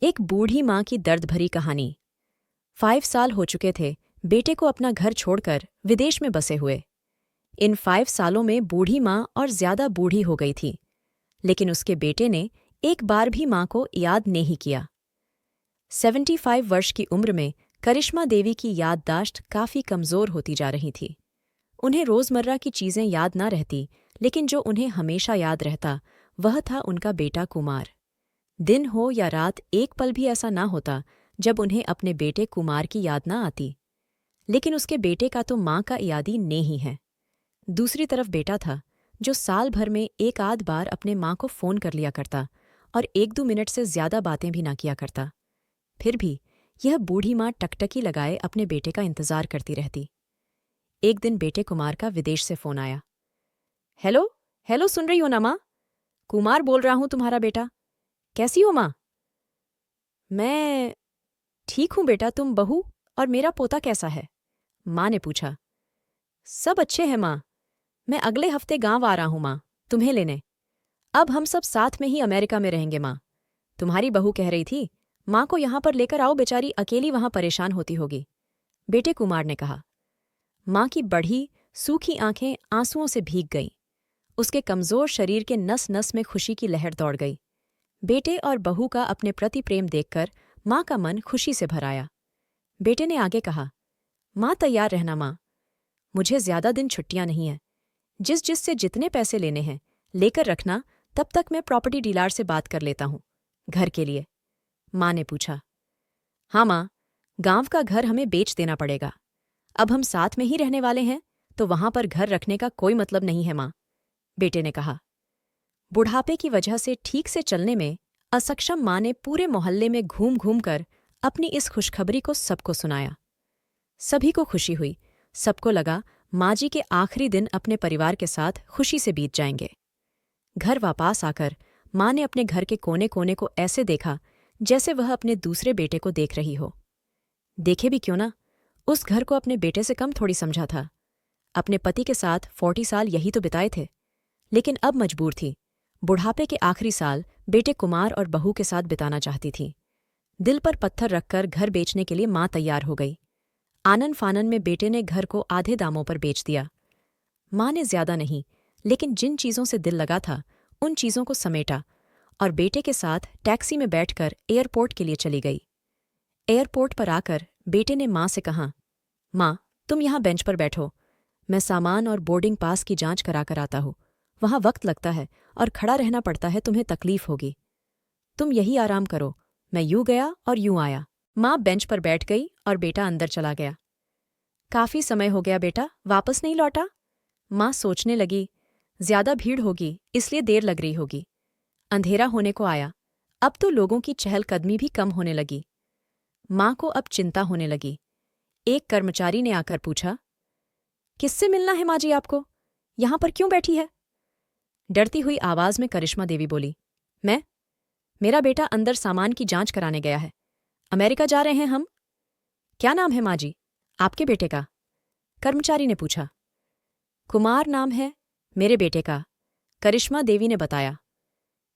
एक बूढ़ी माँ की दर्द भरी कहानी। 5 साल हो चुके थे बेटे को अपना घर छोड़कर विदेश में बसे हुए। इन 5 सालों में बूढ़ी माँ और ज्यादा बूढ़ी हो गई थी, लेकिन उसके बेटे ने एक बार भी माँ को याद नहीं किया। 75 वर्ष की उम्र में करिश्मा देवी की याददाश्त काफी कमजोर होती जा रही थी। उन्हें रोजमर्रा की चीजें याद न रहती, लेकिन जो उन्हें हमेशा याद रहता वह था उनका बेटा कुमार। दिन हो या रात एक पल भी ऐसा ना होता जब उन्हें अपने बेटे कुमार की याद ना आती। लेकिन उसके बेटे का तो माँ का याद ही नहीं है। दूसरी तरफ बेटा था जो साल भर में एक आध बार अपने माँ को फोन कर लिया करता और 1-2 मिनट से ज्यादा बातें भी ना किया करता। फिर भी यह बूढ़ी माँ टकटकी लगाए अपने बेटे का इंतजार करती रहती। एक दिन बेटे कुमार का विदेश से फोन आया। हेलो हेलो, सुन रही हो ना माँ? कुमार बोल रहा हूँ, तुम्हारा बेटा। कैसी हो माँ? मैं ठीक हूं बेटा, तुम बहू और मेरा पोता कैसा है? माँ ने पूछा। सब अच्छे हैं माँ। मैं अगले हफ्ते गांव आ रहा हूं माँ, तुम्हें लेने। अब हम सब साथ में ही अमेरिका में रहेंगे माँ। तुम्हारी बहू कह रही थी माँ को यहां पर लेकर आओ, बेचारी अकेली वहां परेशान होती होगी, बेटे कुमार ने कहा। माँ की बढ़ी सूखी आंखें आंसुओं से भीग गईं। उसके कमजोर शरीर के नस नस में खुशी की लहर दौड़ गई। बेटे और बहू का अपने प्रति प्रेम देखकर माँ का मन खुशी से भर आया। बेटे ने आगे कहा, माँ तैयार रहना माँ, मुझे ज्यादा दिन छुट्टियां नहीं हैं। जिससे जितने पैसे लेने हैं लेकर रखना, तब तक मैं प्रॉपर्टी डीलर से बात कर लेता हूँ घर के लिए। माँ ने पूछा। हाँ माँ, गांव का घर हमें बेच देना पड़ेगा। अब हम साथ में ही रहने वाले हैं तो वहां पर घर रखने का कोई मतलब नहीं है माँ, बेटे ने कहा। बुढ़ापे की वजह से ठीक से चलने में असक्षम माँ ने पूरे मोहल्ले में घूम घूम कर अपनी इस खुशखबरी को सबको सुनाया। सभी को खुशी हुई। सबको लगा माँ जी के आखिरी दिन अपने परिवार के साथ खुशी से बीत जाएंगे। घर वापस आकर माँ ने अपने घर के कोने कोने को ऐसे देखा जैसे वह अपने दूसरे बेटे को देख रही हो। देखे भी क्यों ना, उस घर को अपने बेटे से कम थोड़ी समझा था। अपने पति के साथ 40 साल यही तो बिताए थे, लेकिन अब मजबूर थी। बुढ़ापे के आखिरी साल बेटे कुमार और बहू के साथ बिताना चाहती थी। दिल पर पत्थर रखकर घर बेचने के लिए माँ तैयार हो गई। आनन फानन में बेटे ने घर को आधे दामों पर बेच दिया। माँ ने ज्यादा नहीं, लेकिन जिन चीजों से दिल लगा था उन चीजों को समेटा और बेटे के साथ टैक्सी में बैठकर एयरपोर्ट के लिए चली गई। एयरपोर्ट पर आकर बेटे ने माँ से कहा, माँ तुम यहाँ बेंच पर बैठो, मैं सामान और बोर्डिंग पास की जांच करा कर आता हूँ। वहां वक्त लगता है और खड़ा रहना पड़ता है, तुम्हें तकलीफ होगी। तुम यही आराम करो। मैं यूं गया और यूं आया। माँ बेंच पर बैठ गई और बेटा अंदर चला गया। काफी समय हो गया बेटा, वापस नहीं लौटा? माँ सोचने लगी, ज्यादा भीड़ होगी इसलिए देर लग रही होगी। अंधेरा होने को आया, अब तो लोगों की चहलकदमी भी कम होने लगी। माँ को अब चिंता होने लगी। एक कर्मचारी ने आकर पूछा, किससे मिलना है माँ जी आपको? यहां पर क्यों बैठी है? डरती हुई आवाज में करिश्मा देवी बोली, मेरा बेटा अंदर सामान की जांच कराने गया है। अमेरिका जा रहे हैं हम। क्या नाम है माँ जी आपके बेटे का? कर्मचारी ने पूछा। कुमार नाम है मेरे बेटे का, करिश्मा देवी ने बताया।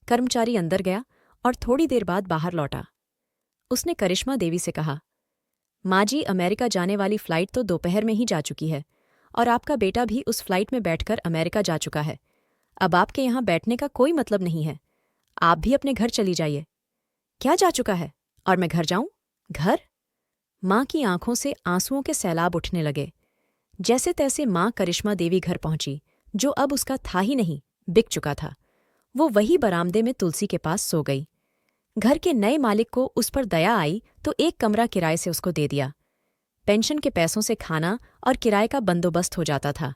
कर्मचारी अंदर गया और थोड़ी देर बाद बाहर लौटा। उसने करिश्मा देवी से कहा, माँ जी अमेरिका जाने वाली फ्लाइट तो दोपहर में ही जा चुकी है और आपका बेटा भी उस फ्लाइट में बैठकर अमेरिका जा चुका है। अब आपके यहाँ बैठने का कोई मतलब नहीं है, आप भी अपने घर चली जाइए। क्या जा चुका है और मैं घर जाऊं? घर? माँ की आंखों से आंसुओं के सैलाब उठने लगे। जैसे तैसे माँ करिश्मा देवी घर पहुंची, जो अब उसका था ही नहीं, बिक चुका था। वो वही बरामदे में तुलसी के पास सो गई। घर के नए मालिक को उस पर दया आई तो एक कमरा किराए से उसको दे दिया। पेंशन के पैसों से खाना और किराए का बंदोबस्त हो जाता था।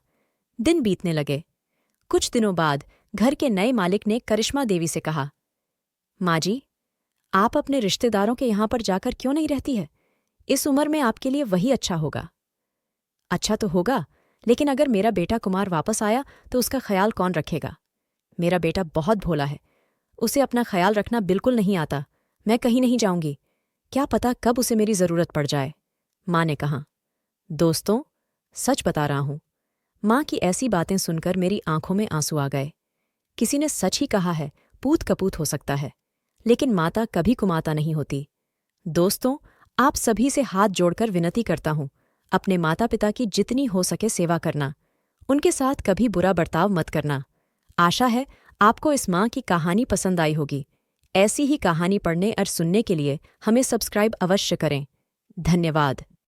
दिन बीतने लगे। कुछ दिनों बाद घर के नए मालिक ने करिश्मा देवी से कहा, माँ जी आप अपने रिश्तेदारों के यहाँ पर जाकर क्यों नहीं रहती है? इस उम्र में आपके लिए वही अच्छा होगा। अच्छा तो होगा, लेकिन अगर मेरा बेटा कुमार वापस आया तो उसका ख्याल कौन रखेगा? मेरा बेटा बहुत भोला है, उसे अपना ख्याल रखना बिल्कुल नहीं आता। मैं कहीं नहीं जाऊंगी, क्या पता कब उसे मेरी जरूरत पड़ जाए, माँ ने कहा। दोस्तों सच बता रहा हूं, माँ की ऐसी बातें सुनकर मेरी आंखों में आंसू आ गए। किसी ने सच ही कहा है, पूत कपूत हो सकता है, लेकिन माता कभी कुमाता नहीं होती। दोस्तों, आप सभी से हाथ जोड़कर विनती करता हूँ, अपने माता पिता की जितनी हो सके सेवा करना, उनके साथ कभी बुरा बर्ताव मत करना। आशा है आपको इस माँ की कहानी पसंद आई होगी। ऐसी ही कहानी पढ़ने और सुनने के लिए हमें सब्सक्राइब अवश्य करें। धन्यवाद।